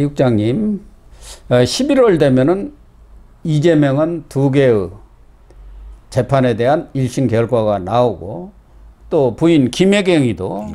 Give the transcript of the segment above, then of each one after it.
국장님, 11월 되면은 이재명은 2개의 재판에 대한 1심 결과가 나오고 또 부인 김혜경이도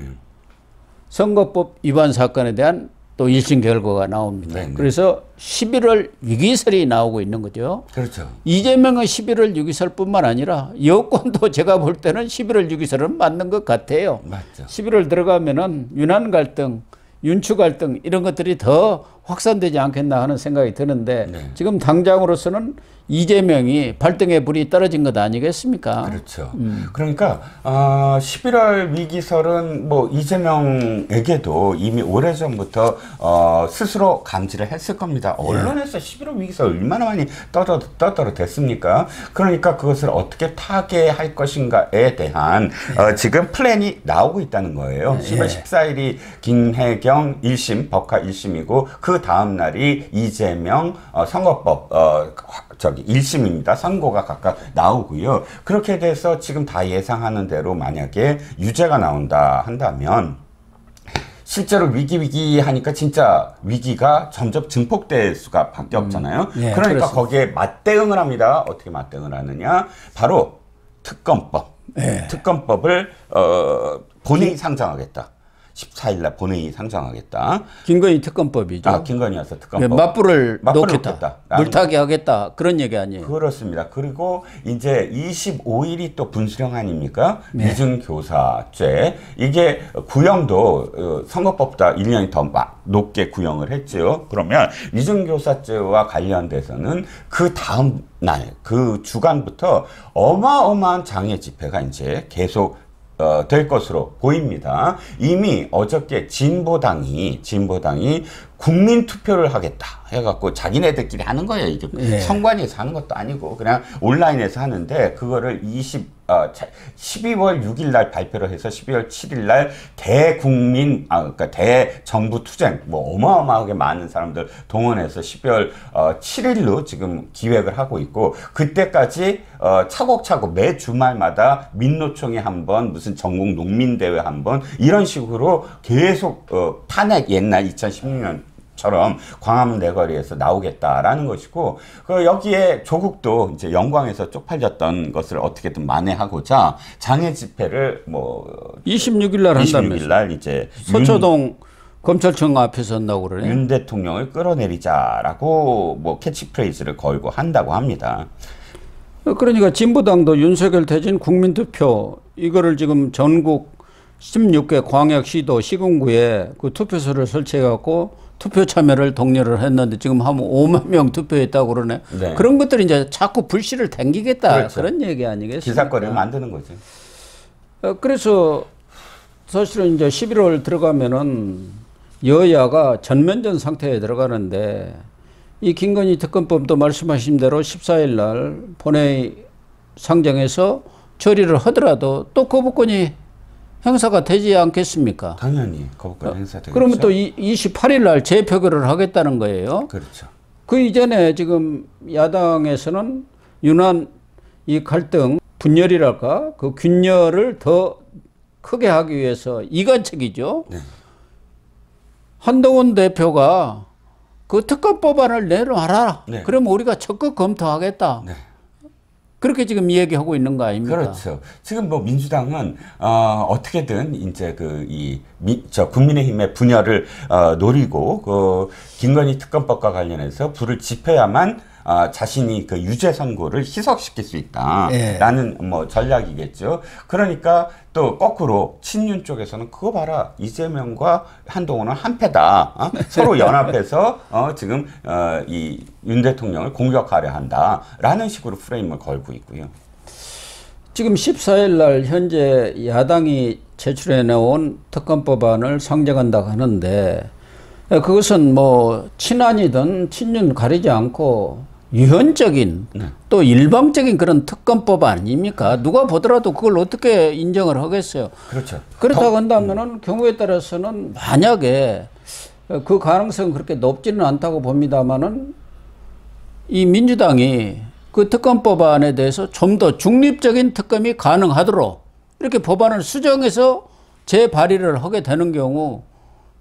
선거법 위반 사건에 대한 또 1심 결과가 나옵니다. 네네. 그래서 11월 유기설이 나오고 있는 거죠. 그렇죠. 이재명은 11월 유기설뿐만 아니라 여권도 제가 볼 때는 11월 유기설은 맞는 것 같아요. 맞죠. 11월 들어가면은 윤한 갈등, 윤추 갈등 이런 것들이 더 확산되지 않겠나 하는 생각이 드는데 네. 지금 당장으로서는 이재명이 발등에 불이 떨어진 것 아니겠습니까? 그렇죠. 그러니까 11월 위기설은 뭐 이재명에게도 이미 오래전부터 스스로 감지를 했을 겁니다. 언론에서 11월 위기설 얼마나 많이 떠들어댔습니까? 그러니까 그것을 어떻게 타개할 것인가에 대한 지금 플랜이 나오고 있다는 거예요. 10월 14일이 김혜경 1심, 법화 1심이고 그 다음 날이 이재명 선거법 1심입니다. 선고가 각각 나오고요. 그렇게 돼서 지금 다 예상하는 대로 만약에 유죄가 나온다 한다면 실제로 위기 하니까 진짜 위기가 점점 증폭될 수밖에 없잖아요. 그러니까 그렇습니다. 거기에 맞대응을 합니다. 어떻게 맞대응을 하느냐? 바로 특검법. 특검법을 본회의 상정하겠다. 14일 날 본회의 상정하겠다. 김건희 특검법이죠. 김건희여서 특검법. 맞불을 놓겠다. 물타기 하겠다. 그런 얘기 아니에요. 그렇습니다. 그리고 이제 25일이 또 분수령 아닙니까? 위증교사죄. 이게 구형도 선거법보다 1년이 더 높게 구형을 했죠. 그러면 위증교사죄와 관련돼서는 그 다음 날, 그 주간부터 어마어마한 장애 집회가 이제 계속 될 것으로 보입니다. 이미 어저께 진보당이 국민투표를 하겠다 해갖고 자기네들끼리 하는 거예요. 이게 선관위에서 하는 것도 아니고 그냥 온라인에서 하는데 그거를 12월 6일 날 발표를 해서 12월 7일 날 그러니까 대정부 투쟁 뭐 어마어마하게 많은 사람들 동원해서 12월 7일로 지금 기획을 하고 있고 그때까지 차곡차곡 매 주말마다 민노총이 한 번 무슨 전국 농민대회 한 번 이런 식으로 계속 탄핵 옛날 2016년 처럼 광화문 내거리에서 나오겠다라는 것이고 여기에 조국도 이제 영광에서 쪽팔렸던 것을 어떻게든 만회하고자 장애 집회를 뭐 26일 날 한다면서 26일 날 이제 서초동 검찰청 앞에서 한다고 그러네요. 윤 대통령을 끌어내리자라고 뭐 캐치프레이즈를 걸고 한다고 합니다. 그러니까 진보당도 윤석열 퇴진 국민투표 이거를 지금 전국 16개 광역시도 시군구에 그 투표소를 설치해 갖고 투표 참여를 독려를 했는데 지금 한 5만 명 투표했다고 그러네. 그런 것들이 이제 자꾸 불씨를 댕기겠다. 그렇죠. 그런 얘기 아니겠습니까? 기사거리를 만드는 거죠. 그래서 사실은 이제 11월 들어가면은 여야가 전면전 상태에 들어가는데 이 김건희 특검법도 말씀하신 대로 14일 날 본회의 상정해서 처리를 하더라도 또 거부권이 행사가 되지 않겠습니까? 당연히 거부권 행사되겠죠. 그러면 또 28일 날 재표결을 하겠다는 거예요. 그렇죠. 그 이전에 지금 야당에서는 윤한 이 갈등, 분열이랄까 그 균열을 더 크게 하기 위해서 이간책이죠. 한동훈 대표가 그 특검법안을 내놓아라. 그러면 우리가 적극 검토하겠다. 그렇게 지금 얘기하고 있는 거 아닙니까? 그렇죠. 지금 뭐 민주당은 어떻게든 이제 국민의힘의 분열을 노리고 그 김건희 특검법과 관련해서 불을 지펴야만 자신이 그 유죄 선고를 희석시킬 수 있다라는 뭐 전략이겠죠. 그러니까 또 거꾸로 친윤 쪽에서는 그거 봐라 이재명과 한동훈은 한패다. 서로 연합해서 지금 이 윤 대통령을 공격하려 한다라는 식으로 프레임을 걸고 있고요. 지금 14일 날 현재 야당이 제출해 놓은 특검법안을 상정한다고 하는데 그것은 뭐 친한이든 친윤 가리지 않고 유연적인 또 일방적인 그런 특검법 아닙니까? 누가 보더라도 그걸 어떻게 인정을 하겠어요? 그렇죠. 그렇다고 한다면은 경우에 따라서는 만약에 그 가능성은 그렇게 높지는 않다고 봅니다만은 이 민주당이 그 특검법안에 대해서 좀 더 중립적인 특검이 가능하도록 이렇게 법안을 수정해서 재발의를 하게 되는 경우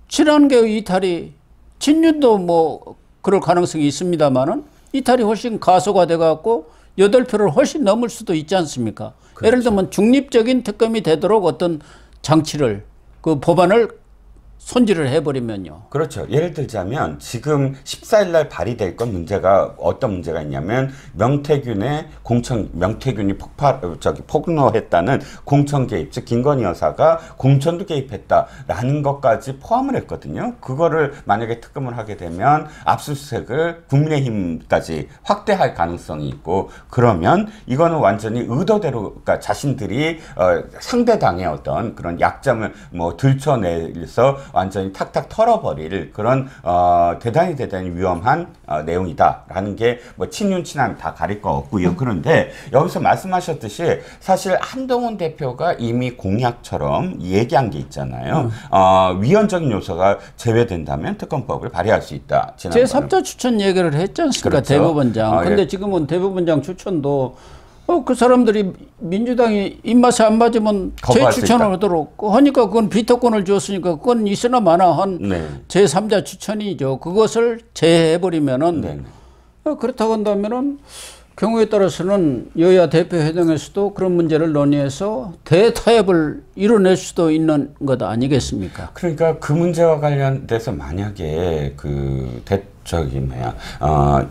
친한계의 이탈이 친윤도 뭐 그럴 가능성이 있습니다만은 이탈이 훨씬 가소가 돼갖고 8표를 훨씬 넘을 수도 있지 않습니까? 그렇죠. 예를 들면 중립적인 특검이 되도록 어떤 장치를 그 법안을 손질을 해버리면요. 그렇죠. 예를 들자면 지금 14일 날 발의될 건 문제가 어떤 문제가 있냐면 명태균이 폭로했다는 공천 개입, 즉 김건희 여사가 공천도 개입했다라는 것까지 포함을 했거든요. 그거를 만약에 특검을 하게 되면 압수수색을 국민의힘까지 확대할 가능성이 있고 그러면 이거는 완전히 의도대로 그러니까 자신들이 상대당의 어떤 그런 약점을 뭐 들춰내서 완전히 탁탁 털어버릴 그런 대단히 위험한 내용이다라는 게 뭐 친윤 친한 다 가릴 거 없고요. 그런데 여기서 말씀하셨듯이 사실 한동훈 대표가 이미 공약처럼 얘기한 게 있잖아요. 위헌적인 요소가 제외된다면 특검법을 발의할 수 있다. 제3자 추천 얘기를 했지 않습니까? 그렇죠. 대법원장. 근데 예. 지금은 대법원장 추천도 그 사람들이 민주당이 입맛에 안 맞으면 재추천을 하도록 하니까 그건 비토권을 줬으니까 그건 있으나 마나 한 네. 제3자 추천이죠. 그것을 제해버리면은 네. 그렇다고 한다면은 경우에 따라서는 여야 대표회동에서도 그런 문제를 논의해서 대타협을 이뤄낼 수도 있는 것 아니겠습니까? 그러니까 그 문제와 관련돼서 만약에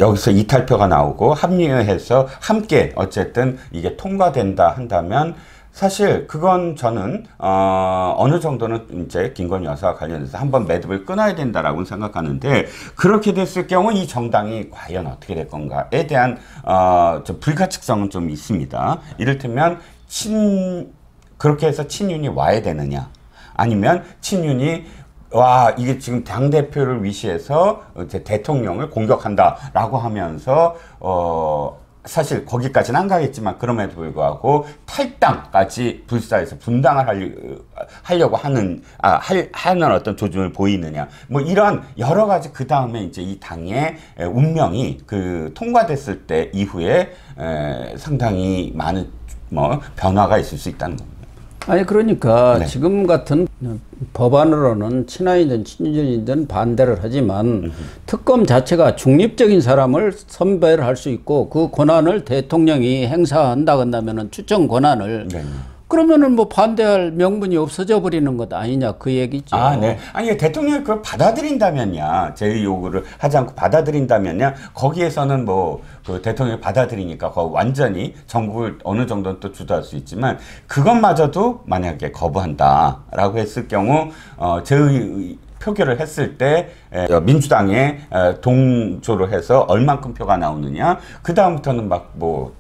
여기서 이탈표가 나오고 합류해서 함께 어쨌든 이게 통과된다 한다면 사실 그건 저는 어느 정도는 이제 김건희 여사와 관련해서 한번 매듭을 끊어야 된다라고 생각하는데 그렇게 됐을 경우 이 정당이 과연 어떻게 될 건가에 대한 좀 불가측성은 좀 있습니다. 이를테면 그렇게 해서 친윤이 와야 되느냐 아니면 친윤이 이게 지금 당대표를 위시해서 이제 대통령을 공격한다라고 하면서 사실 거기까지는 안 가겠지만 그럼에도 불구하고 탈당까지 불사해서 분당을 하려고 하는 어떤 조짐을 보이느냐 뭐 이런 여러 가지 그 다음에 이제 이 당의 운명이 통과됐을 때 이후에 상당히 많은 변화가 있을 수 있다는 겁니다. 아니 그러니까 네. 지금 같은 법안으로는 친한이든 친윤이든 반대를 하지만 특검 자체가 중립적인 사람을 선별할 수 있고 그 권한을 대통령이 행사한다 한다면은 추천 권한을 네. 그러면은 뭐 반대할 명분이 없어져 버리는 것 아니냐 그 얘기죠. 네. 아니 대통령이 그걸 받아들인다면야 제 요구를 하지 않고 받아들인다면야 거기에서는 그 대통령이 받아들이니까 완전히 전국을 어느 정도는 또 주도할 수 있지만 그것마저도 만약에 거부한다라고 했을 경우 표결을 했을 때 민주당에 동조를 해서 얼만큼 표가 나오느냐 그 다음부터는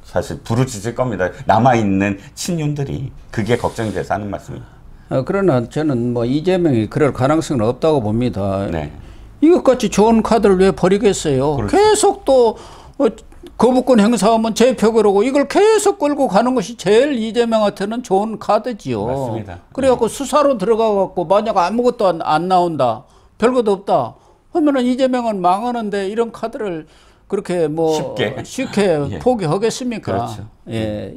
사실 부르짖을 겁니다. 남아있는 친윤들이 그게 걱정이 돼서 하는 말씀입니다. 그러나 저는 이재명이 그럴 가능성은 없다고 봅니다. 네. 이것같이 좋은 카드를 왜 버리겠어요. 그렇죠. 계속 또 거부권 행사하면 재표결하고 이걸 계속 끌고 가는 것이 제일 이재명한테는 좋은 카드지요. 맞습니다. 그래갖고 수사로 들어가갖고 만약 아무것도 안 나온다, 별것도 없다 하면은 이재명은 망하는데 이런 카드를 그렇게 쉽게 예. 포기하겠습니까? 그렇죠. 예.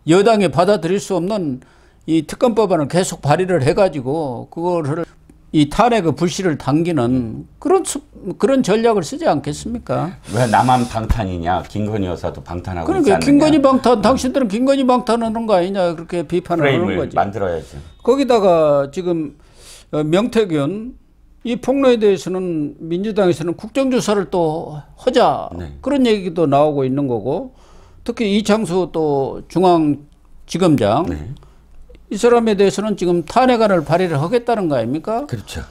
여당이 받아들일 수 없는 이 특검법안을 계속 발의를 해가지고 그거를 이 탄핵의 불씨를 당기는 그런 전략을 쓰지 않겠습니까? 왜 나만 방탄이냐? 김건희 여사도 방탄하고 있지 않느냐? 김건희 방탄, 당신들은 김건희 방탄하는 거 아니냐? 그렇게 비판을 하는 거지. 만들어야지. 거기다가 지금 명태균 이 폭로에 대해서는 민주당에서는 국정조사를 또 하자. 네. 그런 얘기도 나오고 있는 거고 특히 이창수 또 중앙지검장 네. 이 사람에 대해서는 지금 탄핵안을 발의를 하겠다는 거 아닙니까? 그렇죠.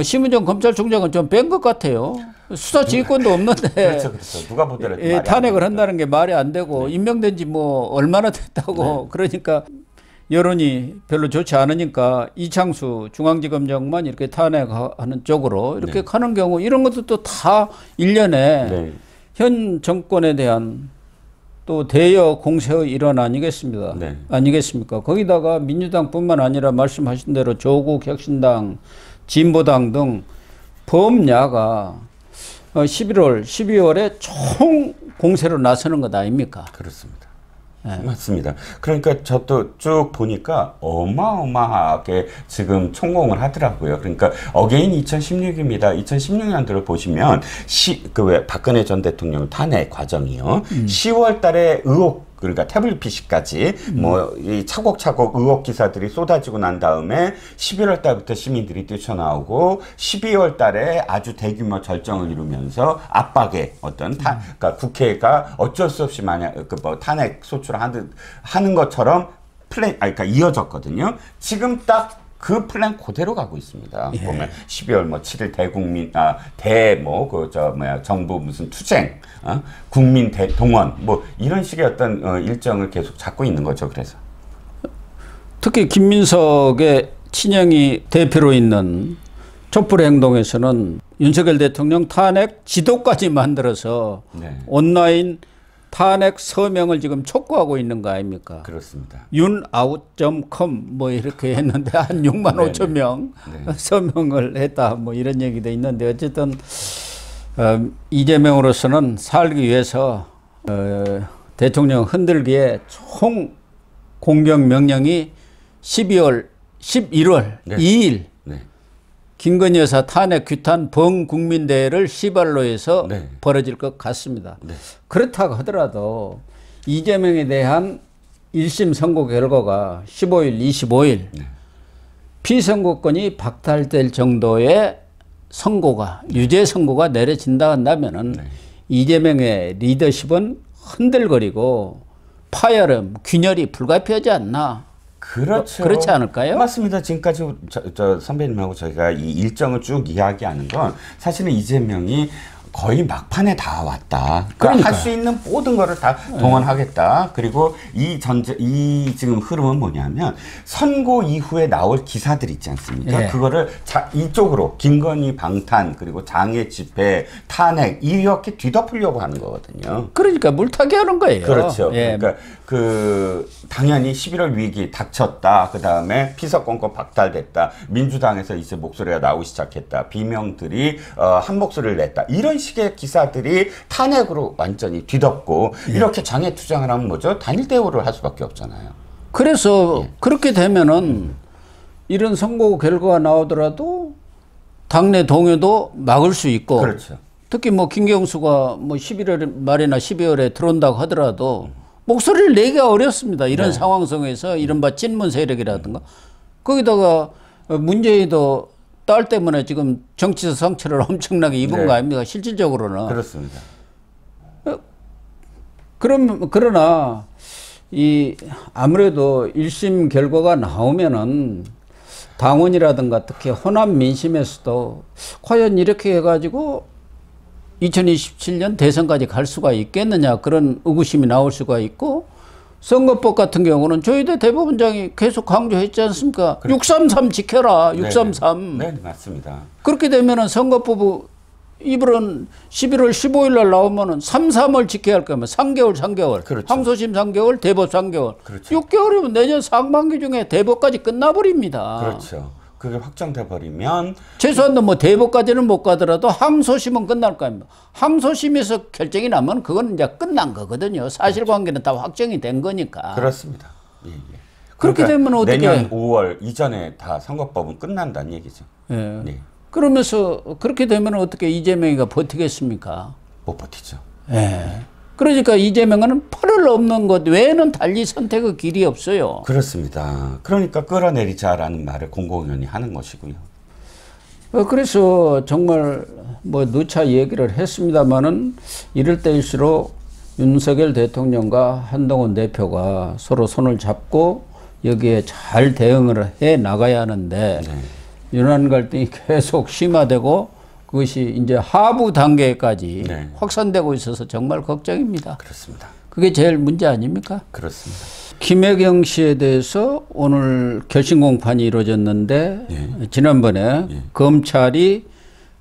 심은정 검찰총장은 좀 뺀 것 같아요. 수사 지휘권도 없는데. 그렇죠. 누가 보더라도 탄핵을 한다는 게 말이 안 되고 네. 임명된 지 얼마나 됐다고. 네. 그러니까 여론이 별로 좋지 않으니까 이창수 중앙지검장만 이렇게 탄핵하는 쪽으로 이렇게 네. 가는 경우 이런 것도 또 다 일련의 네. 현 정권에 대한 또 대여 공세의 일환 아니겠습니다. 네. 아니겠습니까? 거기다가 민주당뿐만 아니라 말씀하신 대로 조국 혁신당, 진보당 등 범야가 11월, 12월에 총 공세로 나서는 것 아닙니까? 그렇습니다. 맞습니다. 그러니까 저도 쭉 보니까 어마어마하게 지금 성공을 하더라고요. 그러니까 어게인 2016입니다. 2016년도를 보시면 그 왜 박근혜 전 대통령 탄핵 과정이요. 10월 달에 의혹 그러니까 태블릿 PC까지 뭐 이 차곡차곡 의혹 기사들이 쏟아지고 난 다음에 11월 달부터 시민들이 뛰쳐나오고 12월 달에 아주 대규모 절정을 이루면서 압박의 어떤 그러니까 국회가 어쩔 수 없이 만약 그 뭐 탄핵 소추를 하는 것처럼 그러니까 이어졌거든요. 지금 딱 그 플랜 그대로 가고 있습니다. 예. 보면 12월 뭐 7일 정부 무슨 투쟁, 국민 대동원 뭐 이런 식의 어떤 일정을 계속 잡고 있는 거죠. 그래서 특히 김민석의 친형이 대표로 있는 촛불 행동에서는 윤석열 대통령 탄핵 지도까지 만들어서 네. 온라인 탄핵 서명을 지금 촉구하고 있는 거 아닙니까? 그렇습니다. 윤아웃.com 뭐 이렇게 했는데 한 6만 5천 명 서명을 했다 뭐 이런 얘기도 있는데 어쨌든 이재명으로서는 살기 위해서 대통령 흔들기에 총 공격 명령이 11월 2일 네. 김건희 여사 탄핵 규탄 범국민대회를 시발로 해서 네. 벌어질 것 같습니다. 네. 그렇다고 하더라도 이재명에 대한 1심 선고 결과가 15일, 25일 피선거권이 박탈될 정도의 선고가 유죄 선고가 내려진다 한다면은 이재명의 리더십은 흔들거리고 파열음, 균열이 불가피하지 않나? 그렇죠. 그렇지 않을까요? 맞습니다. 지금까지 저 선배님하고 저희가 이 일정을 쭉 이야기하는 건 사실은 이재명이 거의 막판에 다 왔다. 그러니까 할 수 있는 모든 거를 다 동원하겠다. 그리고 이 지금 흐름은 뭐냐면 선고 이후에 나올 기사들 있지 않습니까? 예. 그거를 이쪽으로 김건희 방탄 그리고 장애 집회 탄핵 이렇게 뒤덮으려고 하는 거거든요. 그러니까 물타기 하는 거예요. 그렇죠. 예. 그러니까 당연히 11월 위기 닥쳤다. 그 다음에 피서권권 박탈됐다. 민주당에서 이제 목소리가 나오기 시작했다. 비명들이 한 목소리를 냈다. 이런 식의 기사들이 탄핵으로 완전히 뒤덮고 이렇게 장애 투쟁을 하면 뭐죠? 단일 대우를 할 수밖에 없잖아요. 그래서 그렇게 되면은 이런 선거 결과가 나오더라도 당내 동요도 막을 수 있고 그렇죠. 특히 뭐 김경수가 뭐 11월 말이나 12월에 들어온다고 하더라도 목소리를 내기가 어렵습니다. 이런 상황 속에서 이른바 친문 세력이라든가 거기다가 문재인도 딸 때문에 지금 정치적 상처를 엄청나게 입은 거 아닙니까? 실질적으로는. 그렇습니다. 그러나 아무래도 1심 결과가 나오면은 당원이라든가 특히 호남 민심에서도 과연 이렇게 해가지고 2027년 대선까지 갈 수가 있겠느냐 그런 의구심이 나올 수가 있고 선거법 같은 경우는 저희도 대법원장이 계속 강조했지 않습니까? 그렇죠. 633 지켜라. 633. 네, 맞습니다. 그렇게 되면은 선거법 이불은 11월 15일 날 나오면은 3.3을 지켜야 할 거면 3개월. 그렇죠. 항소심 3개월, 대법 3개월. 그렇죠. 6개월이면 내년 상반기 중에 대법까지 끝나버립니다. 그렇죠. 그게 확정돼 버리면 최소한 뭐 대법까지는 못 가더라도 항소심은 끝날 거 아닙니까? 항소심에서 결정이 나면 그건 이제 끝난 거거든요. 사실관계는 다 확정이 된 거니까. 그렇습니다. 예, 예. 그렇게 되면 어떻게 내년 5월 이전에 다 선거법은 끝난다는 얘기죠. 예. 네. 그러면서 그렇게 되면 어떻게 이재명이가 버티겠습니까? 못 버티죠. 예. 그러니까 이재명은 팔을 없는 것 외에는 달리 선택의 길이 없어요. 그렇습니다. 그러니까 끌어내리자라는 말을 공공연히 하는 것이고요. 그래서 정말 뭐 누차 얘기를 했습니다마는 이럴 때일수록 윤석열 대통령과 한동훈 대표가 서로 손을 잡고 여기에 잘 대응을 해 나가야 하는데 윤한 갈등이 계속 심화되고 그것이 이제 하부 단계까지 확산되고 있어서 정말 걱정입니다. 그렇습니다. 그게 제일 문제 아닙니까? 그렇습니다. 김혜경 씨에 대해서 오늘 결심 공판이 이루어졌는데 지난번에 검찰이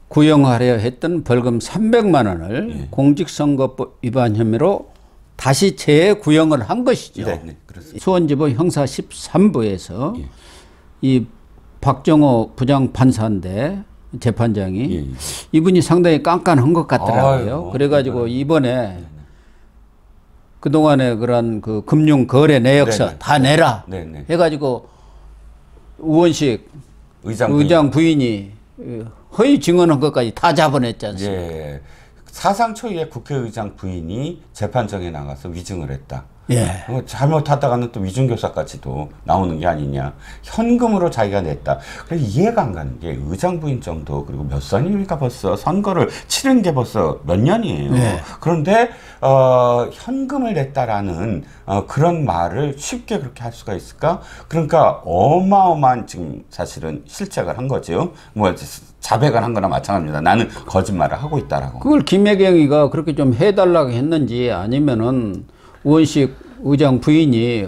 구형하려 했던 벌금 300만 원을 공직선거법 위반 혐의로 다시 재구형을 한 것이죠. 네, 그렇습니다. 수원지법 형사 13부에서 이 박정호 부장판사인데 재판장이 이분이 상당히 깐깐한 것 같더라고요. 그래가지고 이번에 그동안에 그런 그 금융 거래 내역서 네네. 다 내라 네네. 해가지고 우원식 의장 부인이 허위 증언한 것까지 다 잡아냈지 않습니까? 예. 사상 초유의 국회의장 부인이 재판정에 나가서 위증을 했다. 예. 잘못하다가는 또 위증교사까지도 나오는 게 아니냐. 현금으로 자기가 냈다. 그래서 이해가 안 가는 게 의장 부인 정도, 그리고 몇 살입니까 벌써. 선거를 치른 게 벌써 몇 년이에요. 예. 그런데 현금을 냈다라는 그런 말을 쉽게 그렇게 할 수가 있을까? 그러니까 어마어마한 지금 사실은 실책을 한 거죠. 뭐 자백을 한 거나 마찬가지입니다. 나는 거짓말을 하고 있다라고. 그걸 김혜경이가 그렇게 좀 해달라고 했는지, 아니면은 우원식 의장 부인이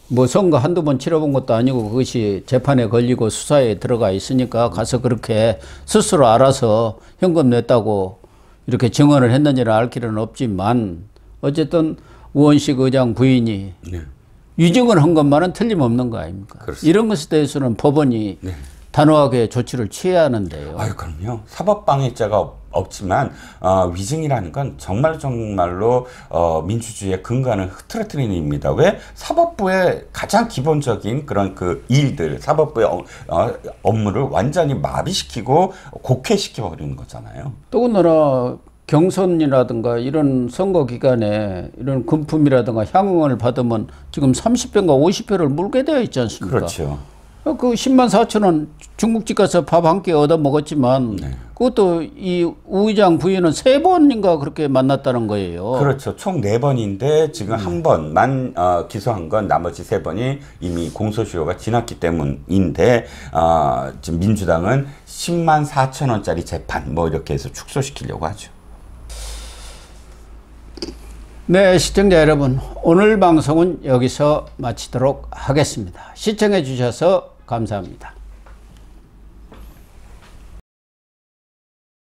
뭐 선거 한두 번 치러본 것도 아니고 그것이 재판에 걸리고 수사에 들어가 있으니까 가서 그렇게 스스로 알아서 현금 냈다고 이렇게 증언을 했는지는 알 길은 없지만, 어쨌든 우원식 의장 부인이 네. 위증을 한 것만은 틀림없는 거 아닙니까? 그렇습니다. 이런 것에 대해서는 법원이 네. 단호하게 조치를 취해야 하는데요. 아유, 그럼요. 사법방해죄가 없지만 위증이라는 건 정말로 민주주의의 근간을 흐트러뜨리는 일입니다. 왜? 사법부의 가장 기본적인 그런 그 일들, 사법부의 업무를 완전히 마비시키고 곡해시켜 버리는 거잖아요. 더군다나 경선이라든가 이런 선거 기간에 이런 금품이라든가 향응을 받으면 지금 30배인가 50배를 물게 되어 있지 않습니까? 그렇죠. 그 10만 4천 원 중국집 가서 밥 한 끼 얻어 먹었지만 네. 그것도 이 우 의장 부인은 3번인가 그렇게 만났다는 거예요. 그렇죠. 총 4번인데 지금 한 번만 기소한 건 나머지 3번이 이미 공소시효가 지났기 때문인데 지금 민주당은 10만 4천 원짜리 재판 뭐 이렇게 해서 축소시키려고 하죠. 네, 시청자 여러분, 오늘 방송은 여기서 마치도록 하겠습니다. 시청해 주셔서 감사합니다.